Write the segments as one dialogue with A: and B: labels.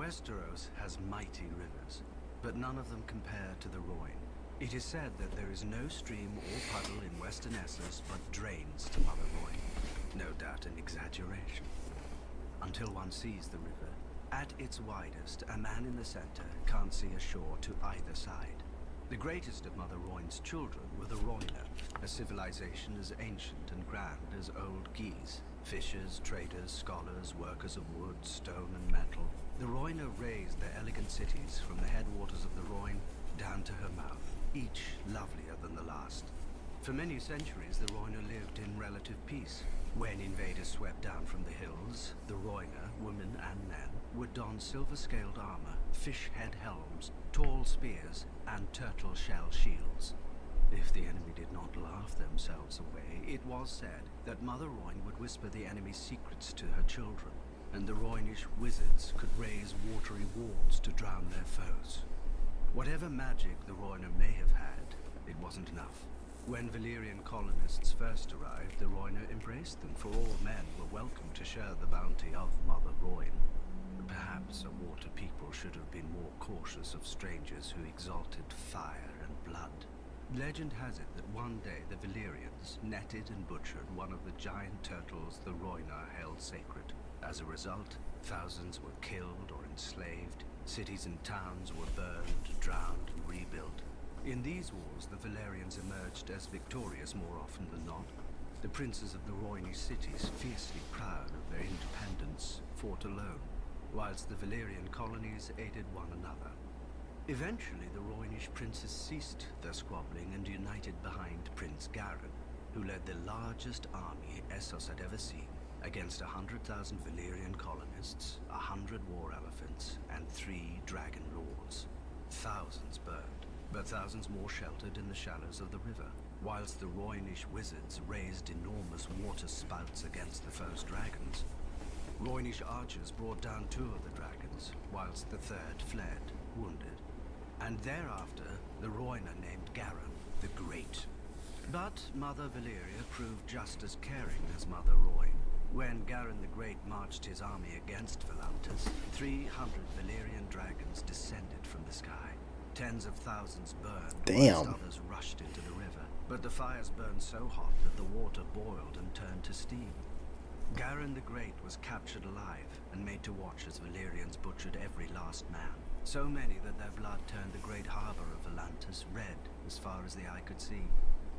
A: Westeros has mighty rivers, but none of them compare to the Rhoyne. It is said that there is no stream or puddle in western Essos but drains to Mother Rhoyne. No doubt an exaggeration. Until one sees the river, at its widest, a man in the center can't see a shore to either side. The greatest of Mother Rhoyne's children were the Rhoyner, a civilization as ancient and grand as old Geese. Fishers, traders, scholars, workers of wood, stone and metal. The Rhoyner raised their elegant cities from the headwaters of the Rhoyne down to her mouth, each lovelier than the last. For many centuries, the Rhoyner lived in relative peace. When invaders swept down from the hills, the Rhoyner, women and men, would don silver-scaled armor, fish-head helms, tall spears, and turtle-shell shields. If the enemy did not laugh themselves away, it was said that Mother Rhoyne would whisper the enemy's secrets to her children, and the Rhoynish wizards could raise watery walls to drown their foes. Whatever magic the Rhoyner may have had, it wasn't enough. When Valyrian colonists first arrived, the Rhoyner embraced them, for all men were welcome to share the bounty of Mother Rhoyne. Perhaps a water people should have been more cautious of strangers who exalted fire and blood. Legend has it that one day the Valyrians netted and butchered one of the giant turtles the Rhoyner held sacred. As a result, thousands were killed or enslaved, cities and towns were burned, drowned, and rebuilt. In these wars, the Valyrians emerged as victorious more often than not. The princes of the Rhoynish cities, fiercely proud of their independence, fought alone, whilst the Valyrian colonies aided one another. Eventually, the Rhoynish princes ceased their squabbling and united behind Prince Garin, who led the largest army Essos had ever seen, against 100,000 Valyrian colonists, 100 war elephants, and 3 dragon lords. Thousands burned, but thousands more sheltered in the shallows of the river, whilst the Rhoynish wizards raised enormous water spouts against the foe's dragons. Rhoynish archers brought down 2 of the dragons, whilst the 3rd fled, wounded. And thereafter, the Rhoyner named Garin the Great. But Mother Valyria proved just as caring as Mother Rhoyne. When Garin the Great marched his army against Volantis, 300 Valyrian dragons descended from the sky. Tens of thousands burned, whilst others rushed into the river. But the fires burned so hot that the water boiled and turned to steam. Garin the Great was captured alive and made to watch as Valyrians butchered every last man. So many that their blood turned the great harbor of Volantis red as far as the eye could see.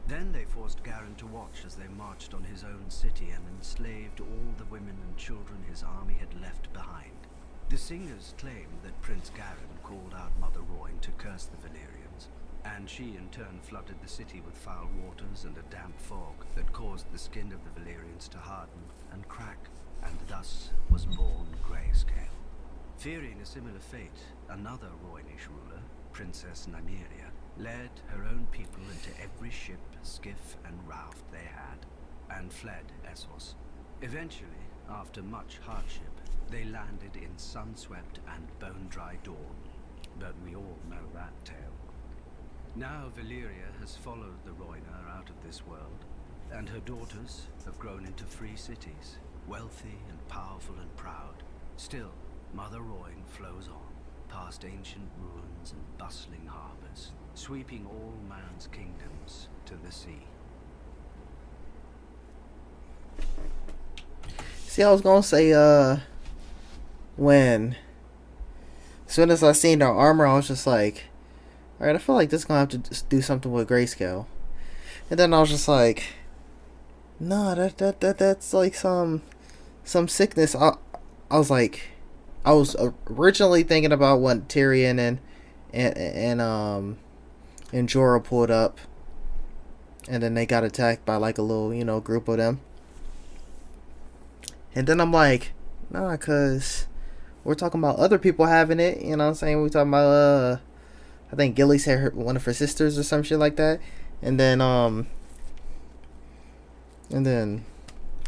A: Then they forced Garin to watch as they marched on his own city and enslaved all the women and children his army had left behind. The singers claimed that Prince Garin called out Mother Rhoyne to curse the Valyrians, and she in turn flooded the city with foul waters and a damp fog that caused the skin of the Valyrians to harden and crack, and thus was born Grayscale. Fearing a similar fate, another Rhoynish ruler, Princess Nymeria, led her own people into every ship, skiff, and raft they had, and fled Essos. Eventually, after much hardship, they landed in sun-swept and bone-dry Dawn. But we all know that tale. Now Valyria has followed the Rhoyner out of this world, and her daughters have grown into free cities, wealthy and powerful and proud. Still, Mother Rhoyne flows on, past ancient ruins and bustling harbors, sweeping all man's kingdoms to the sea.
B: See, I was gonna say, as soon as I seen their armor, I was just like, alright, I feel like this is gonna have to do something with Grayscale. And then I was just like, nah, that's like some sickness. I was like, I was originally thinking about when Tyrion and Jorah pulled up, and then they got attacked by like a little, group of them. And then I'm like, nah, cause we're talking about other people having it. You know what I'm saying? We're talking about I think Gilly's had one of her sisters or some shit like that, and then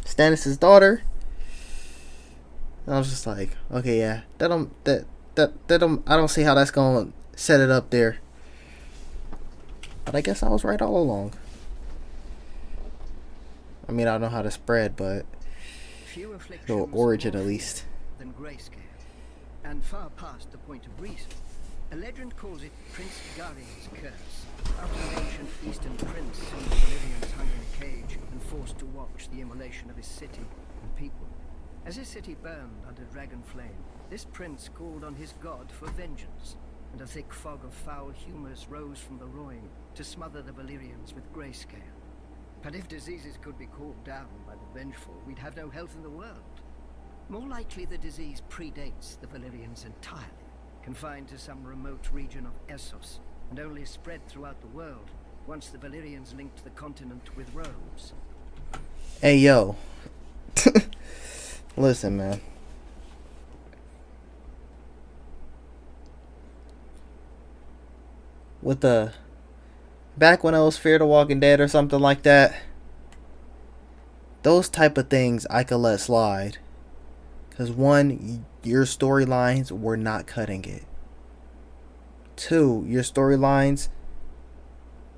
B: Stannis' daughter. And I was just like, okay, yeah, I don't see how that's gonna set it up there. But I guess I was right all along. I mean, I don't know how to spread, but the origin at least.
C: Than Grayscale. and far past the point of reason. A legend calls it Prince Garin's curse, after an ancient eastern prince whom the Valyrians hung in a cage and forced to watch the immolation of his city and people. As his city burned under dragon flame, this prince called on his god for vengeance, and a thick fog of foul humors rose from the Rhoyne to smother the Valyrians with grayscale. But if diseases could be called down by the vengeful, we'd have no health in the world. More likely the disease predates the Valyrians entirely, confined to some remote region of Essos, and only spread throughout the world once the Valyrians linked the continent with roads.
B: Hey, yo. Listen, man. With the... Back when I was Fear the Walking Dead or something like that, those type of things I could let slide. Because one, your storylines were not cutting it. Two, your storylines,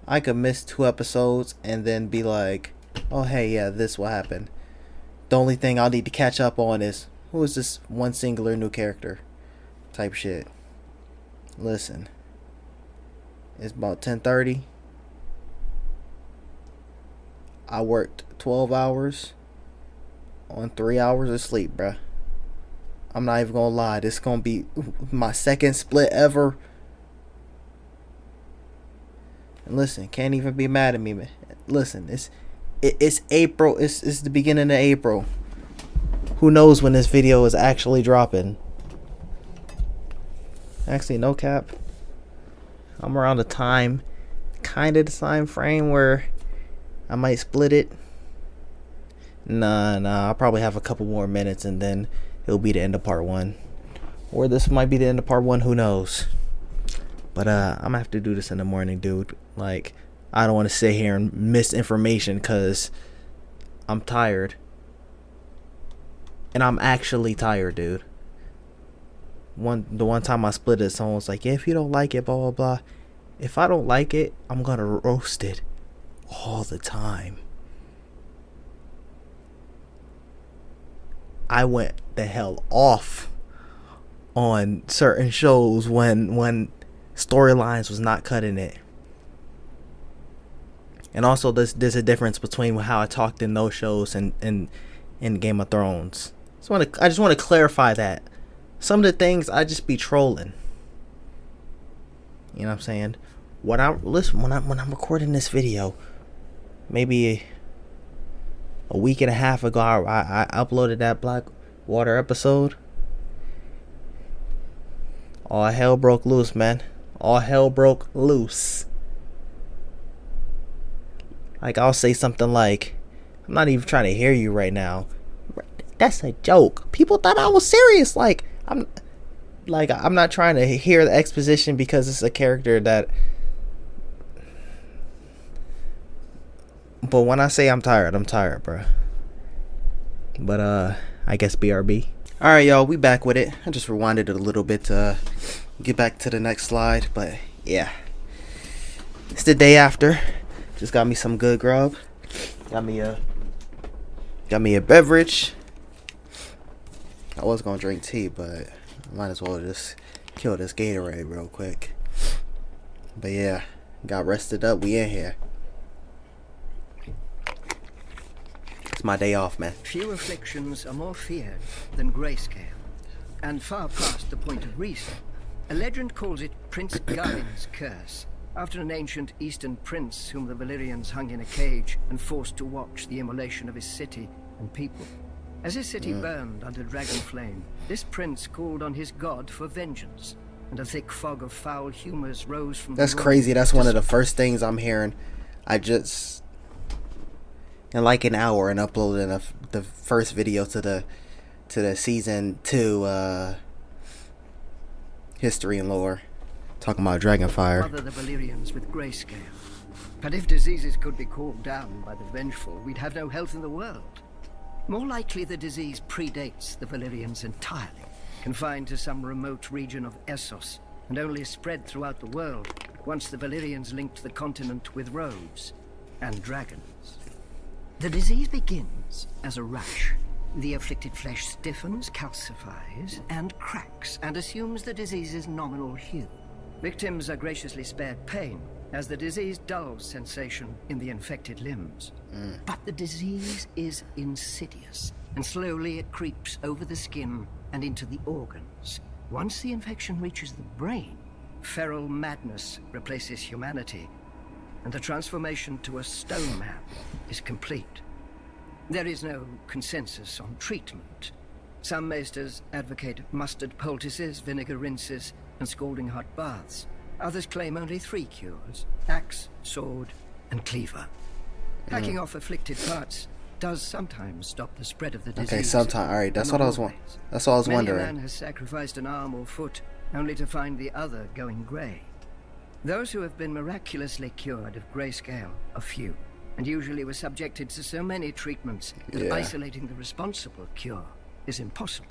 B: I could miss 2 episodes and then be like, oh hey, yeah, this will happen. The only thing I'll need to catch up on is, who is this one singular new character? Type shit. Listen. It's about 10:30. I worked 12 hours on 3 hours of sleep, bruh. I'm not even gonna lie. This is gonna be my second split ever. And listen, can't even be mad at me, man. Listen, it's April. It's the beginning of April. Who knows when this video is actually dropping? Actually, no cap. I'm around the time, kind of the time frame where I might split it. Nah, I'll probably have a couple more minutes and then it'll be the end of part 1. Or this might be the end of part 1, who knows. But I'm gonna have to do this in the morning, dude. Like, I don't want to sit here and miss information because I'm tired. And I'm actually tired, dude. The one time I split it, someone was like, yeah, if you don't like it, blah, blah, blah. If I don't like it, I'm gonna roast it all the time. I went the hell off on certain shows when storylines was not cutting it. And also there's a difference between how I talked in those shows and in Game of Thrones. I just want to clarify that. Some of the things I just be trolling. You know what I'm saying? When I'm recording this video, maybe a week and a half ago, I uploaded that Blackwater episode. All hell broke loose, man. All hell broke loose. Like, I'll say something like, I'm not even trying to hear you right now. That's a joke. People thought I was serious. Like, I'm not trying to hear the exposition because it's a character that... But when I say I'm tired, bro. But, I guess BRB. Alright, y'all, we back with it. I just rewinded it a little bit to get back to the next slide. But, yeah. It's the day after. Just got me some good grub. Got me a beverage. I was gonna drink tea, but I might as well just kill this Gatorade real quick. But yeah, got rested up. We in here. It's my day off, man.
C: Few afflictions are more feared than grayscale, and far past the point of reason. A legend calls it Prince Garin's curse, after an ancient eastern prince whom the Valyrians hung in a cage and forced to watch the immolation of his city and people. As his city burned under dragon flame, this prince called on his god for vengeance, and a thick fog of foul humors rose from
B: That's crazy. That's one of the first things I'm hearing. I just, in like an hour, and uploading the first video to the season 2 history and lore, talking about Dragonfire.
C: Mother the Valyrians with grayscale. But if diseases could be called down by the vengeful, we'd have no health in the world. More likely the disease predates the Valyrians entirely, confined to some remote region of Essos, and only spread throughout the world once the Valyrians linked the continent with roads and dragons. The disease begins as a rash, The afflicted flesh stiffens, calcifies, and cracks, and assumes the disease's nominal hue. Victims are graciously spared pain, as the disease dulls sensation in the infected limbs. But the disease is insidious, and slowly it creeps over the skin and into the organs. Once the infection reaches the brain, feral madness replaces humanity, and the transformation to a stone man is complete. There is no consensus on treatment. Some maesters advocate mustard poultices, vinegar rinses, and scalding hot baths. Others claim only 3 cures: axe, sword, and cleaver. Hacking off afflicted parts does sometimes stop the spread of the disease.
B: Okay, sometime. All right, that's what I was wondering. That's what I was wondering.
C: Many a man has sacrificed an arm or foot only to find the other going grey. Those who have been miraculously cured of grayscale are few, and usually were subjected to so many treatments that isolating the responsible cure is impossible.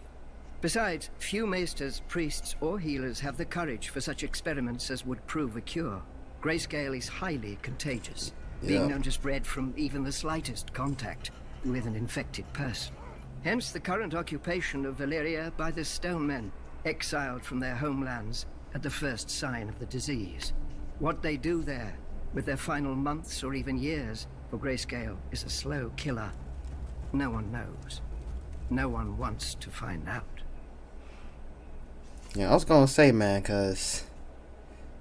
C: Besides, few maesters, priests, or healers have the courage for such experiments as would prove a cure. Grayscale is highly contagious, being known to spread from even the slightest contact with an infected person. Hence the current occupation of Valyria by the Stone Men, exiled from their homelands at the first sign of the disease. What they do there, with their final months or even years, for Grayscale is a slow killer. No one knows. No one wants to find out.
B: Yeah, I was gonna say, man, cause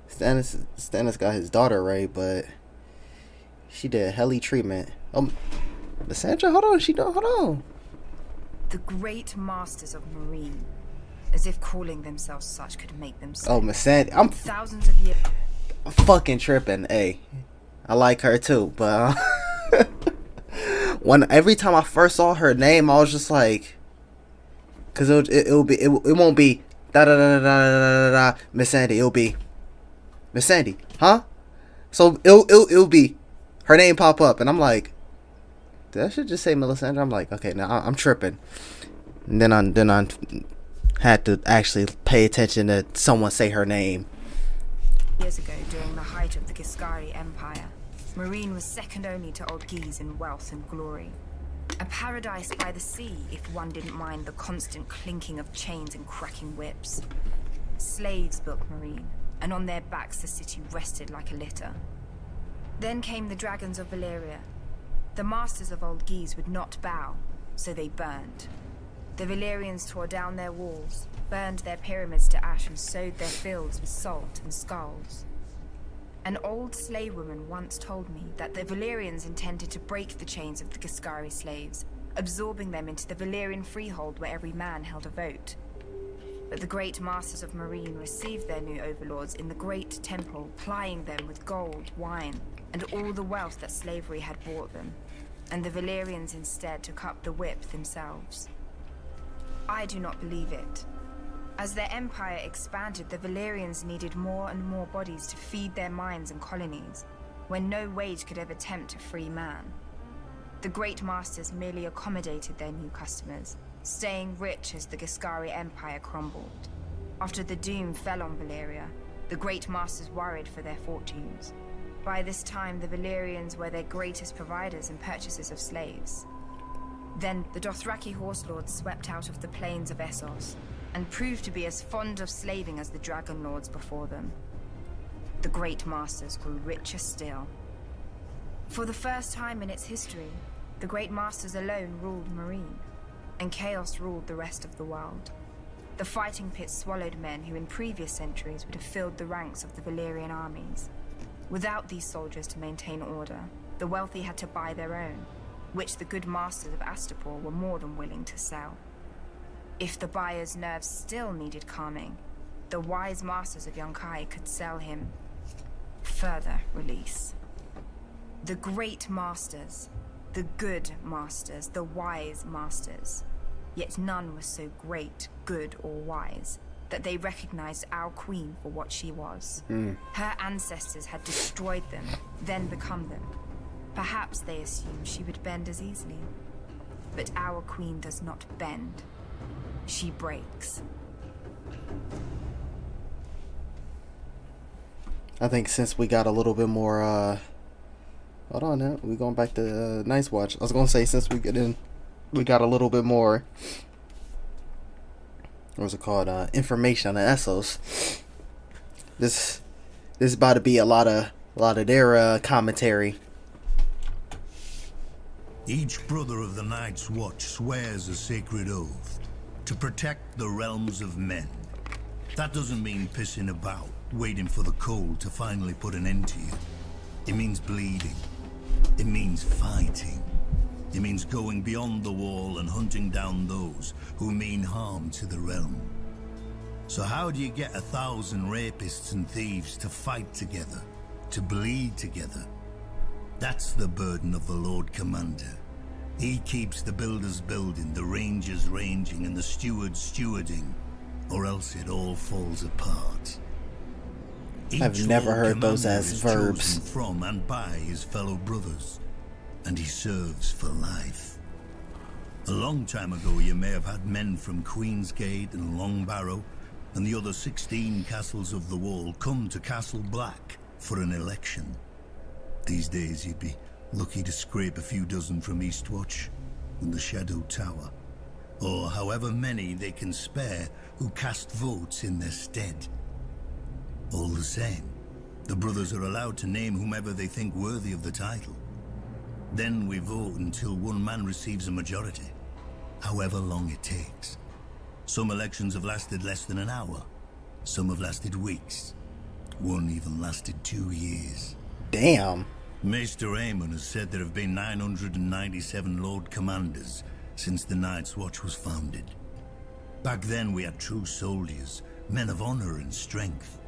B: Stannis got his daughter right, but she did helly treatment. Lysandra, hold on.
D: The great masters of Marine, as if calling themselves such could make them so.
B: Oh, Missandei, I'm
D: thousands of years.
B: I'm fucking tripping. Hey, I like her too, but every time I first saw her name, I was just like, cause it won't be da da da da da da da Missandei. It'll be Missandei, huh? So it'll be her name pop up, and I'm like, did I should just say Melisandre? I'm like, okay, now I'm tripping. And then I had to actually pay attention to someone say her name.
D: Years ago, during the height of the Giscari Empire, Marine was second only to Old Guise in wealth and glory. A paradise by the sea, if one didn't mind the constant clinking of chains and cracking whips. Slaves built Marine, and on their backs the city rested like a litter. Then came the dragons of Valyria. The masters of Old Guise would not bow, so they burned. The Valyrians tore down their walls, burned their pyramids to ash, and sowed their fields with salt and skulls. An old slave woman once told me that the Valyrians intended to break the chains of the Giscari slaves, absorbing them into the Valyrian freehold where every man held a vote. But the great masters of Marine received their new overlords in the great temple, plying them with gold, wine, and all the wealth that slavery had brought them. And the Valyrians instead took up the whip themselves. I do not believe it. As their empire expanded, the Valyrians needed more and more bodies to feed their mines and colonies, when no wage could ever tempt a free man. The great masters merely accommodated their new customers, staying rich as the Giscari Empire crumbled. After the doom fell on Valyria, the great masters worried for their fortunes. By this time, the Valyrians were their greatest providers and purchasers of slaves. Then the Dothraki horse lords swept out of the plains of Essos, and proved to be as fond of slaving as the dragon lords before them. The great masters grew richer still. For the first time in its history, the great masters alone ruled Marine, and chaos ruled the rest of the world. The fighting pits swallowed men who in previous centuries would have filled the ranks of the Valyrian armies. Without these soldiers to maintain order, the wealthy had to buy their own, which the good masters of Astapor were more than willing to sell. If the buyer's nerves still needed calming, the wise masters of Yunkai could sell him further release. The great masters, the good masters, the wise masters. Yet none was so great, good, or wise that they recognized our queen for what she was. Her ancestors had destroyed them, then become them. Perhaps they assumed she would bend as easily. But our queen does not bend. She breaks.
B: I think since we got a little bit more, hold on now, we going back to Night's Watch. I was gonna say since we get in we got a little bit more, what was it called, information on the Essos. This is about to be a lot of their commentary.
E: Each brother of the Night's Watch swears a sacred oath to protect the realms of men. That doesn't mean pissing about, waiting for the cold to finally put an end to you. It means bleeding. It means fighting. It means going beyond the wall and hunting down those who mean harm to the realm. So how do you get 1,000 rapists and thieves to fight together, to bleed together? That's the burden of the Lord Commander. He keeps the builders building, the rangers ranging, and the stewards stewarding, or else it all falls apart.
B: I've never heard those as verbs.
E: Chosen from and by his fellow brothers, and he serves for life. A long time ago, you may have had men from Queensgate and Longbarrow and the other 16 castles of the Wall come to Castle Black for an election. These days, you'd be lucky to scrape a few dozen from Eastwatch and the Shadow Tower, or however many they can spare who cast votes in their stead. All the same, the brothers are allowed to name whomever they think worthy of the title. Then we vote until one man receives a majority, however long it takes. Some elections have lasted less than an hour. Some have lasted weeks. One even lasted 2 years.
B: Damn.
E: Maester Aemon has said there have been 997 Lord Commanders since the Night's Watch was founded. Back then we had true soldiers, men of honor and strength.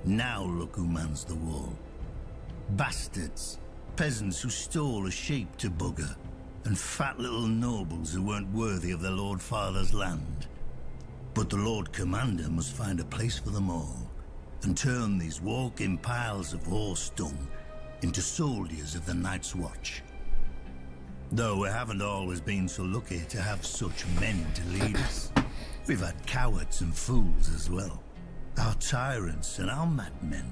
E: Now look who mans the wall. Bastards, peasants who stole a sheep to bugger, and fat little nobles who weren't worthy of their Lord Father's land. But the Lord Commander must find a place for them all, and turn these walking piles of horse dung into soldiers of the Night's Watch. Though we haven't always been so lucky to have such men to lead us. We've had cowards and fools as well. Our tyrants and our madmen.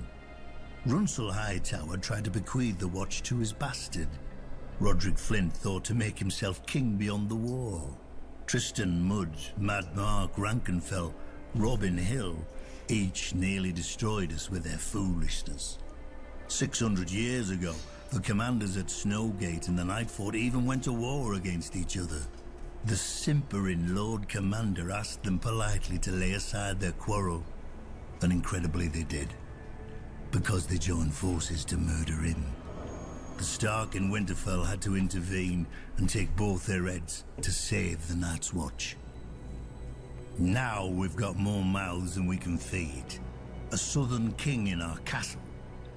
E: Runsel Hightower tried to bequeath the watch to his bastard. Roderick Flint thought to make himself king beyond the wall. Tristan Mudd, Mad Mark Rankenfell, Robin Hill, each nearly destroyed us with their foolishness. 600 years ago, the commanders at Snowgate and the Nightfort even went to war against each other. The simpering Lord Commander asked them politely to lay aside their quarrel, and incredibly they did, because they joined forces to murder him. The Stark and Winterfell had to intervene and take both their heads to save the Night's Watch. Now we've got more mouths than we can feed, a southern king in our castle,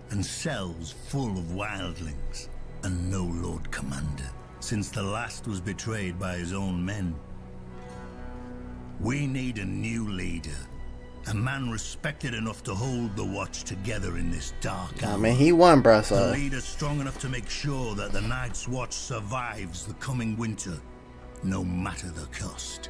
E: and cells full of wildlings, and no Lord Commander, since the last was betrayed by his own men. We need a new leader, a man respected enough to hold the watch together in this dark hour.
B: I mean, he won, bruh, so.
E: A leader strong enough to make sure that the Night's Watch survives the coming winter, no matter the cost.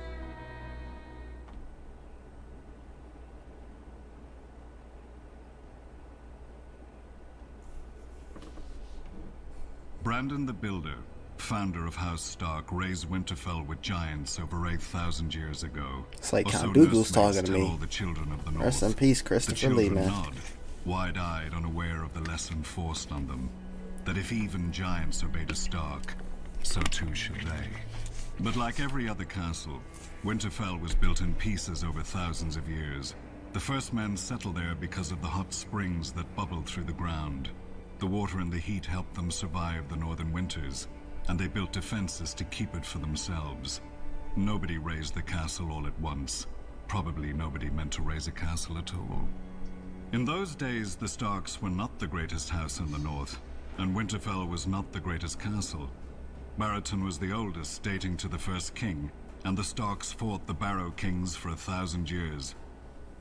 F: Brandon the Builder, founder of House Stark, raised Winterfell with giants over 8,000 years ago.
B: It's like
F: Also,
B: Count Dooku's talking to
F: tell
B: me.
F: all the children of the North.
B: Rest in peace,
F: The
B: Christopher Lee,
F: children
B: man.
F: nod, wide-eyed, unaware of the lesson forced on them, that if even giants obeyed a Stark, so too should they. But like every other castle, Winterfell was built in pieces over thousands of years. The first men settled there because of the hot springs that bubbled through the ground. The water and the heat helped them survive the northern winters, and they built defenses to keep it for themselves. Nobody raised the castle all at once. Probably nobody meant to raise a castle at all. In those days, the Starks were not the greatest house in the north, and Winterfell was not the greatest castle. Barristan was the oldest, dating to the first king, and the Starks fought the Barrow kings for 1,000 years.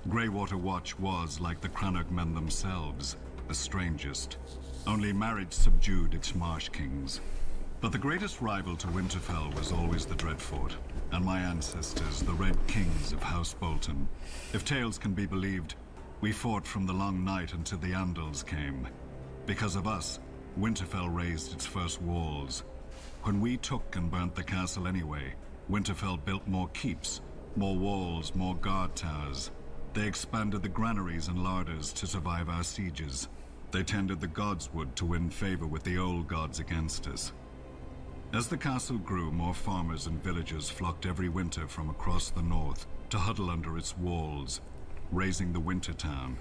F: Greywater Watch was, like the Crannog men themselves, the strangest. Only marriage subdued its marsh kings. But the greatest rival to Winterfell was always the Dreadfort, and my ancestors, the Red Kings of House Bolton. If tales can be believed, we fought from the long night until the Andals came. Because of us, Winterfell raised its first walls. When we took and burnt the castle anyway, Winterfell built more keeps, more walls, more guard towers. They expanded the granaries and larders to survive our sieges. They tended the godswood to win favor with the old gods against us. As the castle grew, more farmers and villagers flocked every winter from across the north to huddle under its walls, raising the winter town.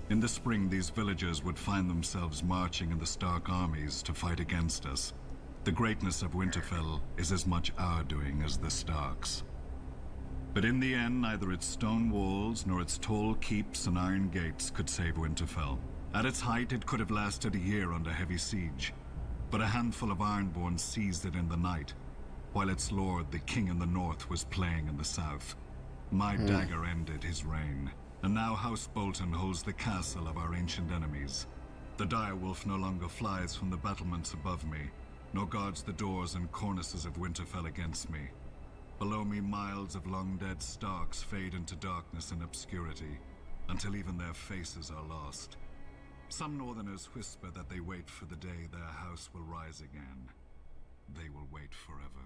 F: In the spring, these villagers would find themselves marching in the Stark armies to fight against us. The greatness of Winterfell is as much our doing as the Starks. But in the end, neither its stone walls nor its tall keeps and iron gates could save Winterfell. At its height, it could have lasted a year under heavy siege. But a handful of Ironborn seized it in the night, while its lord, the king in the north, was playing in the south. My dagger ended his reign, and now House Bolton holds the castle of our ancient enemies. The direwolf no longer flies from the battlements above me, nor guards the doors and cornices of Winterfell against me. Below me, miles of long-dead Starks fade into darkness and obscurity, until even their faces are lost. Some Northerners whisper that they wait for the day their house will rise again. They will wait forever.